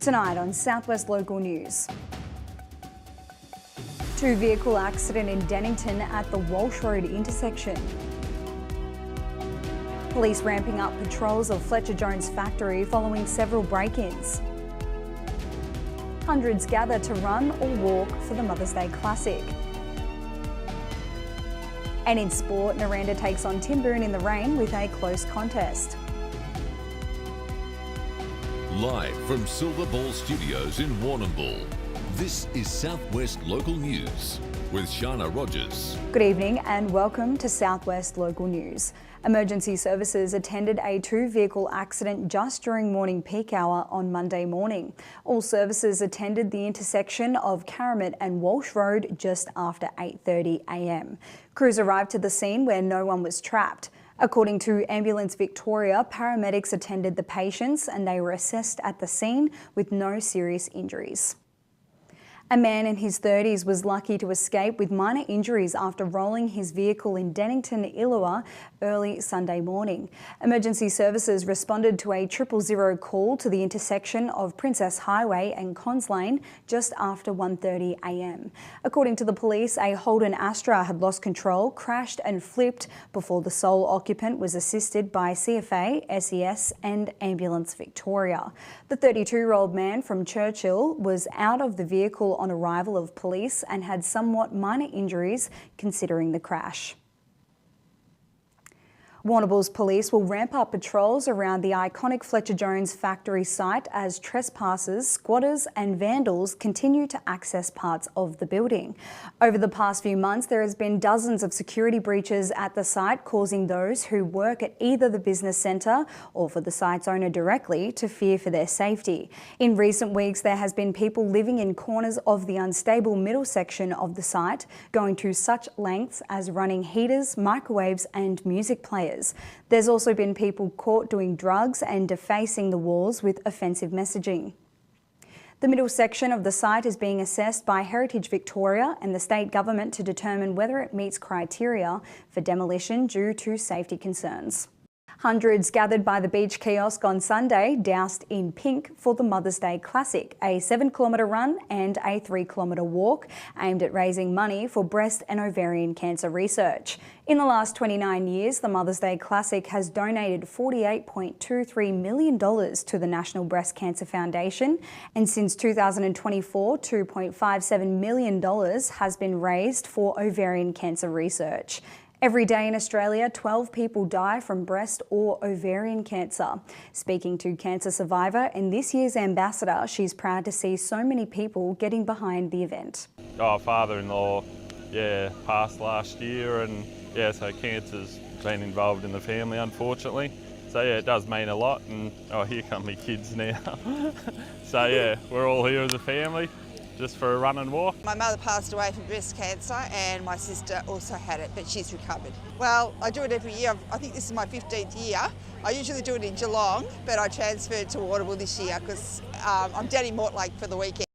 Tonight on Southwest Local News. Two-vehicle accident in Dennington at the Walsh Road intersection. Police ramping up patrols of Fletcher Jones factory following several break-ins. Hundreds gather to run or walk for the Mother's Day Classic. And in sport, Naranda takes on Timboon in the rain with a close contest. Live from Silver Ball Studios in Warrnambool, this is Southwest Local News with Sharna Rogers. Good evening and welcome to Southwest Local News. Emergency services attended a two-vehicle accident just during morning peak hour on Monday morning. All services attended the intersection of Caramit and Walsh Road just after 8:30 a.m. Crews arrived to the scene where no one was trapped. According to Ambulance Victoria, paramedics attended the patients and they were assessed at the scene with no serious injuries. A man in his 30s was lucky to escape with minor injuries after rolling his vehicle in Dennington, Illua early Sunday morning. Emergency services responded to a 000 call to the intersection of Princess Highway and Cons Lane just after 1:30 a.m. According to the police, a Holden Astra had lost control, crashed and flipped before the sole occupant was assisted by CFA, SES and Ambulance Victoria. The 32-year-old man from Churchill was out of the vehicle on arrival of police and had somewhat minor injuries considering the crash. Warrnambool's police will ramp up patrols around the iconic Fletcher Jones factory site as trespassers, squatters and vandals continue to access parts of the building. Over the past few months, there has been dozens of security breaches at the site, causing those who work at either the business centre or for the site's owner directly to fear for their safety. In recent weeks, there has been people living in corners of the unstable middle section of the site, going to such lengths as running heaters, microwaves and music players. There's also been people caught doing drugs and defacing the walls with offensive messaging. The middle section of the site is being assessed by Heritage Victoria and the state government to determine whether it meets criteria for demolition due to safety concerns. Hundreds gathered by the beach kiosk on Sunday, doused in pink for the Mother's Day Classic, a 7-kilometre run and a 3-kilometre walk aimed at raising money for breast and ovarian cancer research. In the last 29 years, the Mother's Day Classic has donated $48.23 million to the National Breast Cancer Foundation, and since 2024, $2.57 million has been raised for ovarian cancer research. Every day in Australia, 12 people die from breast or ovarian cancer. Speaking to Cancer Survivor and this year's ambassador, she's proud to see so many people getting behind the event. Father-in-law, passed last year, and so cancer's been involved in the family, unfortunately. So it does mean a lot, and here come my kids now. So we're all here as a family, just for a run and walk. My mother passed away from breast cancer and my sister also had it, but she's recovered. Well, I do it every year. I think this is my 15th year. I usually do it in Geelong, but I transferred to Warrnambool this year because I'm down in Mortlake for the weekend.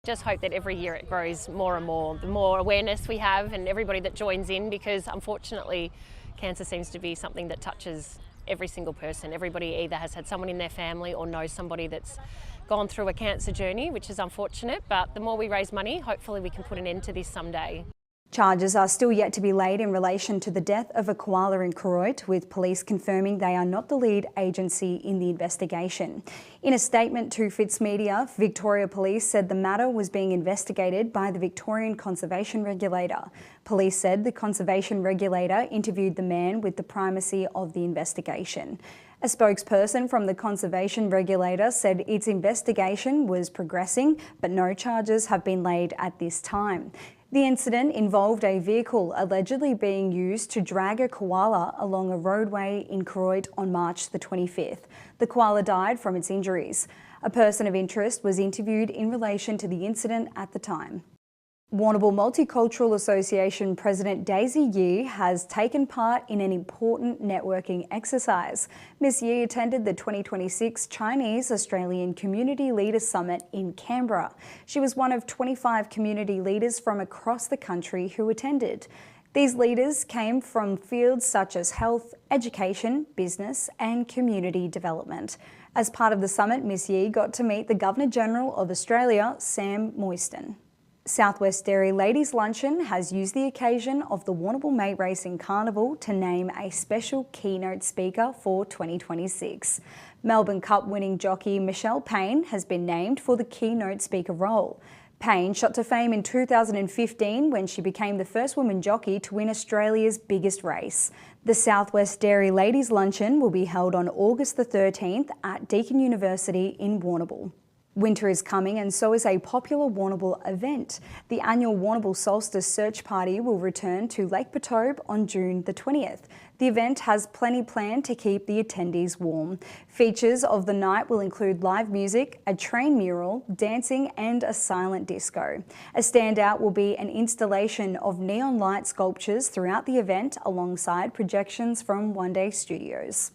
Just hope that every year it grows more and more. The more awareness we have and everybody that joins in, because unfortunately cancer seems to be something that touches every single person. Everybody either has had someone in their family or knows somebody that's gone through a cancer journey, which is unfortunate, but the more we raise money, hopefully we can put an end to this someday. Charges are still yet to be laid in relation to the death of a koala in Koroit, with police confirming they are not the lead agency in the investigation. In a statement to Fitzmedia, Victoria Police said the matter was being investigated by the Victorian Conservation Regulator. Police said the Conservation Regulator interviewed the man with the primacy of the investigation. A spokesperson from the Conservation Regulator said its investigation was progressing, but no charges have been laid at this time. The incident involved a vehicle allegedly being used to drag a koala along a roadway in Koroit on March the 25th. The koala died from its injuries. A person of interest was interviewed in relation to the incident at the time. Warrnambool Multicultural Association President Daisy Yee has taken part in an important networking exercise. Ms Yee attended the 2026 Chinese Australian Community Leaders Summit in Canberra. She was one of 25 community leaders from across the country who attended. These leaders came from fields such as health, education, business and community development. As part of the summit, Miss Yee got to meet the Governor-General of Australia, Sam Moyston. Southwest Dairy Ladies Luncheon has used the occasion of the Warrnambool Mate Racing Carnival to name a special keynote speaker for 2026. Melbourne Cup winning jockey Michelle Payne has been named for the keynote speaker role. Payne shot to fame in 2015 when she became the first woman jockey to win Australia's biggest race. The Southwest Dairy Ladies Luncheon will be held on August the 13th at Deakin University in Warrnambool. Winter is coming and so is a popular Warrnambool event. The annual Warrnambool Solstice Search Party will return to Lake Patobe on June the 20th. The event has plenty planned to keep the attendees warm. Features of the night will include live music, a train mural, dancing and a silent disco. A standout will be an installation of neon light sculptures throughout the event alongside projections from One Day Studios.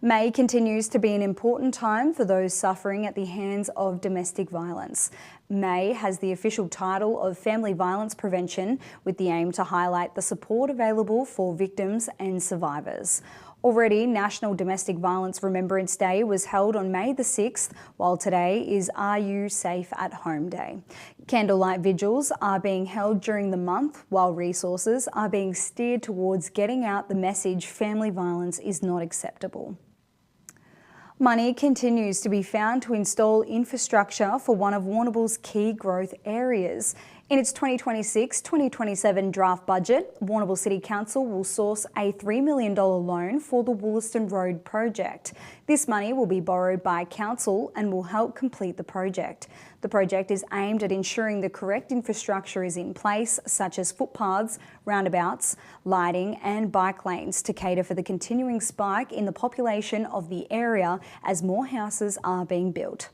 May continues to be an important time for those suffering at the hands of domestic violence. May has the official title of Family Violence Prevention, with the aim to highlight the support available for victims and survivors. Already, National Domestic Violence Remembrance Day was held on May the 6th, while today is Are You Safe at Home Day. Candlelight vigils are being held during the month, while resources are being steered towards getting out the message family violence is not acceptable. Money continues to be found to install infrastructure for one of Warrnambool's key growth areas. In its 2026-2027 draft budget, Warrnambool City Council will source a $3 million loan for the Wollaston Road project. This money will be borrowed by Council and will help complete the project. The project is aimed at ensuring the correct infrastructure is in place, such as footpaths, roundabouts, lighting and bike lanes, to cater for the continuing spike in the population of the area as more houses are being built.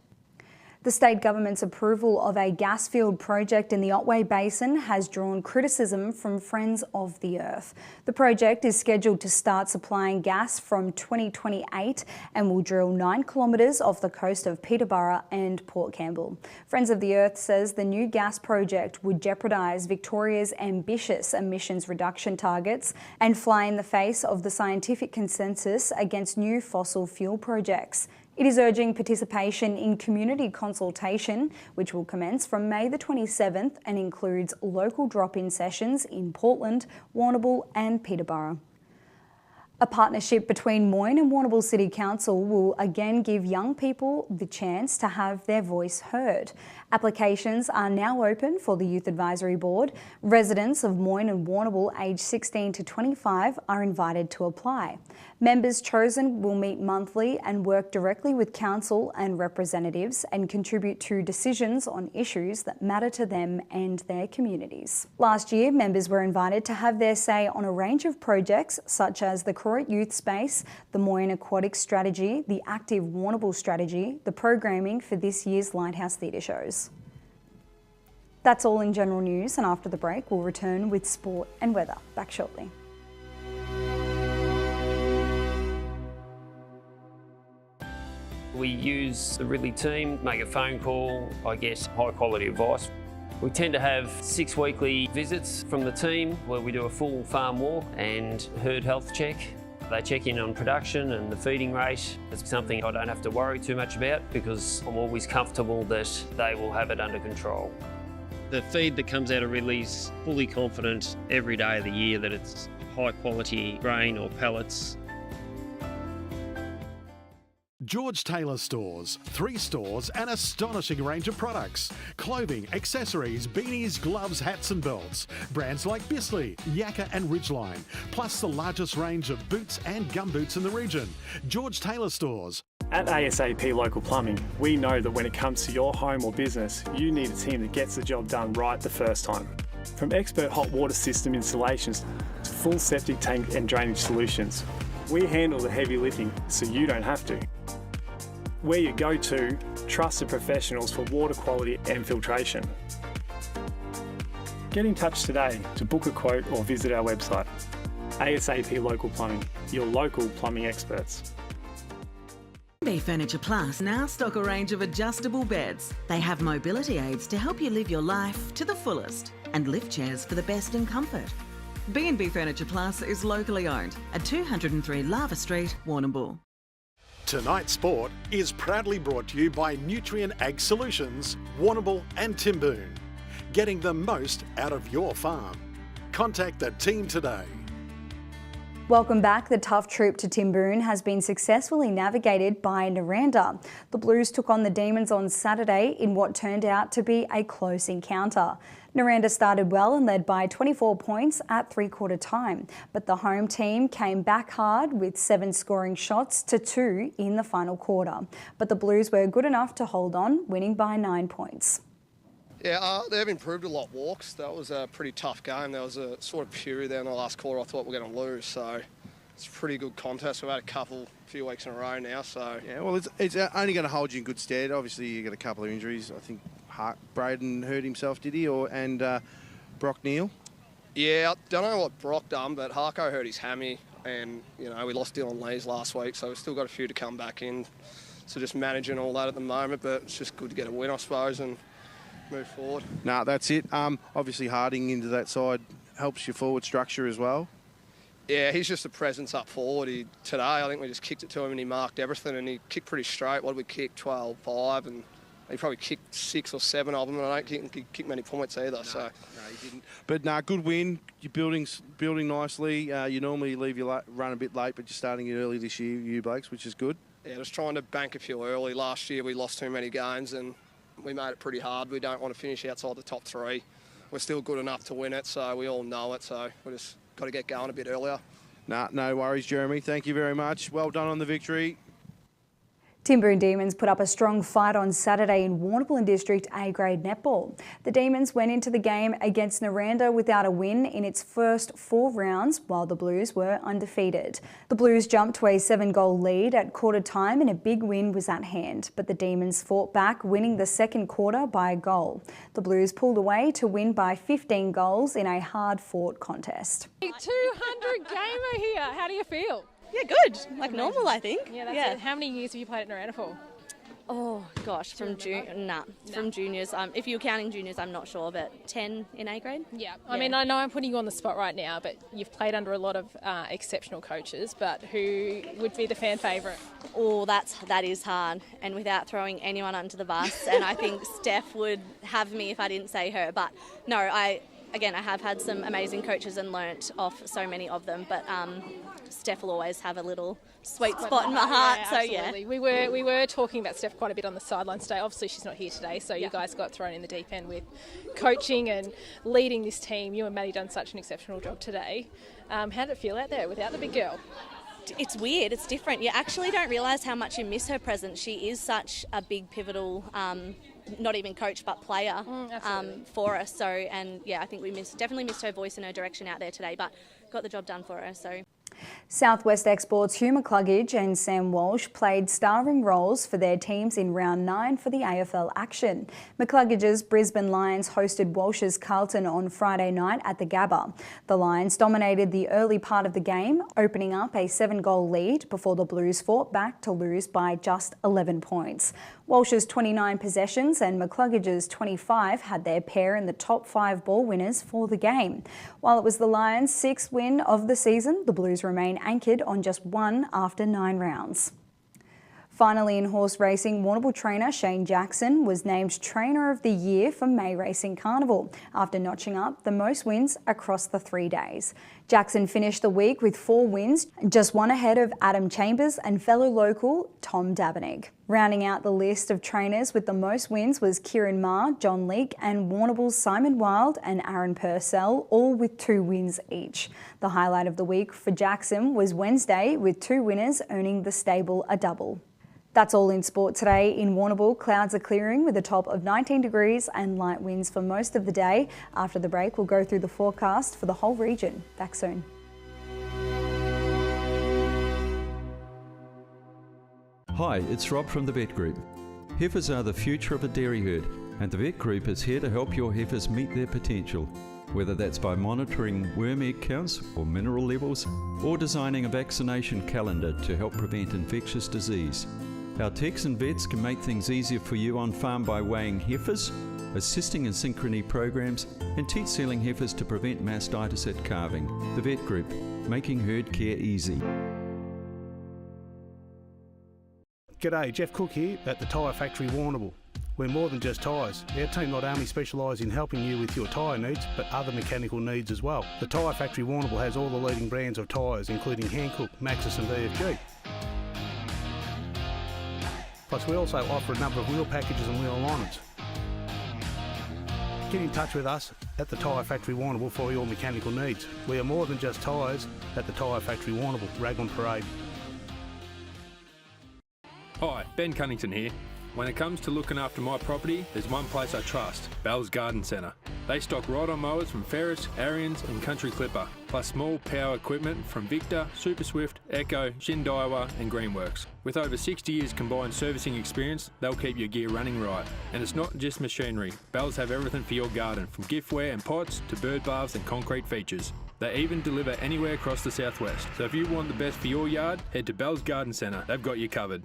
The state government's approval of a gas field project in the Otway Basin has drawn criticism from Friends of the Earth. The project is scheduled to start supplying gas from 2028 and will drill 9 kilometres off the coast of Peterborough and Port Campbell. Friends of the Earth says the new gas project would jeopardise Victoria's ambitious emissions reduction targets and fly in the face of the scientific consensus against new fossil fuel projects. It is urging participation in community consultation, which will commence from May the 27th and includes local drop-in sessions in Portland, Warrnambool and Peterborough. A partnership between Moyne and Warrnambool City Council will again give young people the chance to have their voice heard. Applications are now open for the Youth Advisory Board. Residents of Moyne and Warrnambool aged 16 to 25 are invited to apply. Members chosen will meet monthly and work directly with council and representatives and contribute to decisions on issues that matter to them and their communities. Last year, members were invited to have their say on a range of projects such as the Corot Youth Space, the Moyne Aquatic Strategy, the Active Warrnambool Strategy, the programming for this year's Lighthouse Theatre shows. That's all in general news, and after the break, we'll return with sport and weather. Back shortly. We use the Ridley team, make a phone call, I get high quality advice. We tend to have 6 weekly visits from the team where we do a full farm walk and herd health check. They check in on production and the feeding rate. It's something I don't have to worry too much about because I'm always comfortable that they will have it under control. The feed that comes out of Ridley's fully confident every day of the year that it's high quality grain or pellets. George Taylor Stores. 3 stores and astonishing range of products. Clothing, accessories, beanies, gloves, hats and belts. Brands like Bisley, Yakka and Ridgeline. Plus the largest range of boots and gumboots in the region. George Taylor Stores. At ASAP Local Plumbing, we know that when it comes to your home or business, you need a team that gets the job done right the first time. From expert hot water system installations to full septic tank and drainage solutions, we handle the heavy lifting so you don't have to. We're your go-to, trusted professionals for water quality and filtration. Get in touch today to book a quote or visit our website. ASAP Local Plumbing, your local plumbing experts. B Furniture Plus now stock a range of adjustable beds. They have mobility aids to help you live your life to the fullest and lift chairs for the best in comfort. B&B Furniture Plus is locally owned at 203 Lava Street, Warrnambool. Tonight's sport is proudly brought to you by Nutrient Ag Solutions, Warrnambool and Timboon. Getting the most out of your farm. Contact the team today. Welcome back. The tough trip to Timboon has been successfully navigated by Naranda. The Blues took on the Demons on Saturday in what turned out to be a close encounter. Naranda started well and led by 24 points at three-quarter time, but the home team came back hard with 7 scoring shots to 2 in the final quarter. But the Blues were good enough to hold on, winning by 9 points. Yeah, they've improved a lot, Walks. That was a pretty tough game. There was a sort of period there in the last quarter I thought we were going to lose, so it's a pretty good contest. We've had a few weeks in a row now, so... Yeah, well, it's only going to hold you in good stead. Obviously, you got a couple of injuries. I think Braden hurt himself, did he? And Brock Neal? Yeah, I don't know what Brock done, but Harko hurt his hammy, and, you know, we lost Dylan Lees last week, so we've still got a few to come back in. So just managing all that at the moment, but it's just good to get a win, I suppose, and move forward. No, that's it. Obviously, Harding into that side helps your forward structure as well. Yeah, he's just a presence up forward. Today, I think we just kicked it to him and he marked everything, and he kicked pretty straight. What did we kick? 12-5, and he probably kicked 6 or 7 of them, and I don't think he kicked many points either. No, he didn't. But no, good win. You're building nicely. You normally leave your run a bit late, but you're starting it early this year, you blokes, which is good. Yeah, just trying to bank a few early. Last year we lost too many games and we made it pretty hard. We don't want to finish outside the top 3. We're still good enough to win it, so we all know it, so we just got to get going a bit earlier. No worries, Jeremy. Thank you very much. Well done on the victory. Timboon Demons put up a strong fight on Saturday in Warrnambool District A-grade netball. The Demons went into the game against Naranda without a win in its first 4 rounds, while the Blues were undefeated. The Blues jumped to a 7-goal lead at quarter time and a big win was at hand, but the Demons fought back, winning the second quarter by a goal. The Blues pulled away to win by 15 goals in a hard-fought contest. 200 gamer here. How do you feel? Yeah, good. Like normal, I think. Yeah, that's it. How many years have you played at Naranda for? Oh gosh, from juniors. If you're counting juniors, I'm not sure, but 10 in A grade. Yeah, I mean, I know I'm putting you on the spot right now, but you've played under a lot of exceptional coaches. But who would be the fan favourite? Oh, that is hard, and without throwing anyone under the bus. And I think Steph would have me if I didn't say her. But no, I have had some amazing coaches and learnt off so many of them. But Steph will always have a little sweet spot in my heart. Yeah, so absolutely. We were talking about Steph quite a bit on the sidelines today. Obviously she's not here today, so you guys got thrown in the deep end with coaching and leading this team. You and Maddie done such an exceptional job today. How did it feel out there without the big girl? It's weird, it's different. You actually don't realise how much you miss her presence. She is such a big pivotal, not even coach but player for us. So, and yeah, I think we definitely missed her voice and her direction out there today, but got the job done for her. So. Southwest Exports Hugh McCluggage and Sam Walsh played starring roles for their teams in round 9 for the AFL action. McCluggage's Brisbane Lions hosted Walsh's Carlton on Friday night at the Gabba. The Lions dominated the early part of the game, opening up a 7-goal lead before the Blues fought back to lose by just 11 points. Walsh's 29 possessions and McCluggage's 25 had their pair in the top 5 ball winners for the game. While it was the Lions' 6th win of the season, the Blues remain anchored on just 1 after 9 rounds. Finally, in horse racing, Warrnambool trainer Shane Jackson was named Trainer of the Year for May Racing Carnival after notching up the most wins across the 3 days. Jackson finished the week with 4 wins, just 1 ahead of Adam Chambers and fellow local Tom Dabenig. Rounding out the list of trainers with the most wins was Kieran Marr, John Leake and Warrnambool's Simon Wild and Aaron Purcell, all with 2 wins each. The highlight of the week for Jackson was Wednesday, with 2 winners earning the stable a double. That's all in sport today. In Warrnambool, clouds are clearing with a top of 19 degrees and light winds for most of the day. After the break, we'll go through the forecast for the whole region. Back soon. Hi, it's Rob from the Vet Group. Heifers are the future of a dairy herd, and the Vet Group is here to help your heifers meet their potential. Whether that's by monitoring worm egg counts or mineral levels, or designing a vaccination calendar to help prevent infectious disease. Our techs and vets can make things easier for you on farm by weighing heifers, assisting in synchrony programs, and teat sealing heifers to prevent mastitis at calving. The Vet Group, making herd care easy. G'day, Jeff Cook here at the Tyre Factory Warrnambool. We're more than just tyres. Our team not only specialise in helping you with your tyre needs, but other mechanical needs as well. The Tyre Factory Warrnambool has all the leading brands of tyres, including Hankook, Maxxis and VFG. Plus we also offer a number of wheel packages and wheel alignments. Get in touch with us at the Tyre Factory Warrnambool for your mechanical needs. We are more than just tyres at the Tyre Factory Warrnambool, Raglan Parade. Hi, Ben Cunnington here. When it comes to looking after my property, there's one place I trust, Bell's Garden Centre. They stock ride-on mowers from Ferris, Ariens and Country Clipper, plus small power equipment from Victor, Super Swift, Echo, Shin-Daiwa and Greenworks. With over 60 years combined servicing experience, they'll keep your gear running right. And it's not just machinery. Bells have everything for your garden, from giftware and pots to bird baths and concrete features. They even deliver anywhere across the southwest. So if you want the best for your yard, head to Bell's Garden Centre. They've got you covered.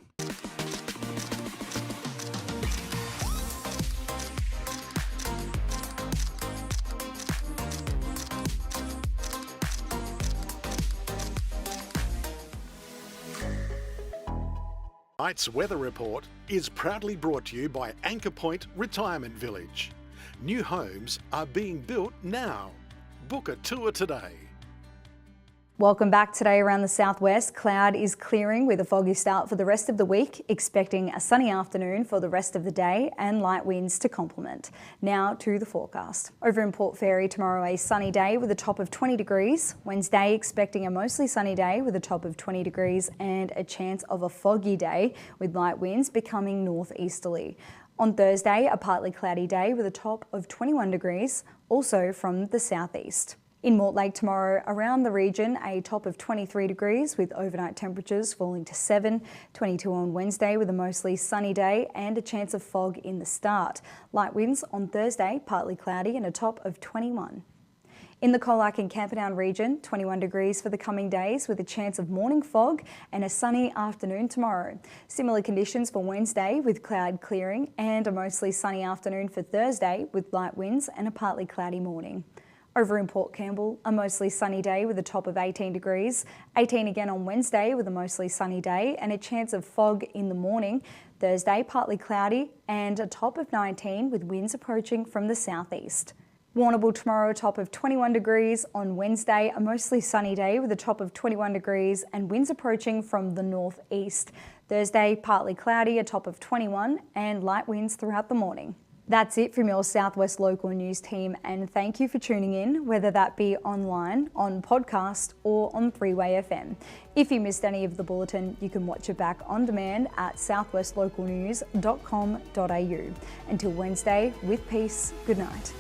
Tonight's weather report is proudly brought to you by Anchor Point Retirement Village. New homes are being built now. Book a tour today. Welcome back. Today around the southwest, cloud is clearing with a foggy start for the rest of the week, expecting a sunny afternoon for the rest of the day and light winds to complement. Now to the forecast. Over in Port Fairy tomorrow, a sunny day with a top of 20 degrees. Wednesday expecting a mostly sunny day with a top of 20 degrees and a chance of a foggy day with light winds becoming northeasterly. On Thursday, a partly cloudy day with a top of 21 degrees, also from the southeast. In Mortlake tomorrow, around the region, a top of 23 degrees with overnight temperatures falling to 7, 22 on Wednesday with a mostly sunny day and a chance of fog in the start. Light winds on Thursday, partly cloudy and a top of 21. In the Colac and Camperdown region, 21 degrees for the coming days with a chance of morning fog and a sunny afternoon tomorrow. Similar conditions for Wednesday with cloud clearing and a mostly sunny afternoon for Thursday with light winds and a partly cloudy morning. Over in Port Campbell, a mostly sunny day with a top of 18 degrees, 18 again on Wednesday with a mostly sunny day and a chance of fog in the morning. Thursday, partly cloudy and a top of 19 with winds approaching from the southeast. Warrnambool tomorrow, a top of 21 degrees. On Wednesday, a mostly sunny day with a top of 21 degrees and winds approaching from the northeast. Thursday, partly cloudy, a top of 21 and light winds throughout the morning. That's it from your Southwest Local News team, and thank you for tuning in, whether that be online, on podcast or on 3-Way FM. If you missed any of the bulletin, you can watch it back on demand at southwestlocalnews.com.au. Until Wednesday, with peace, good night.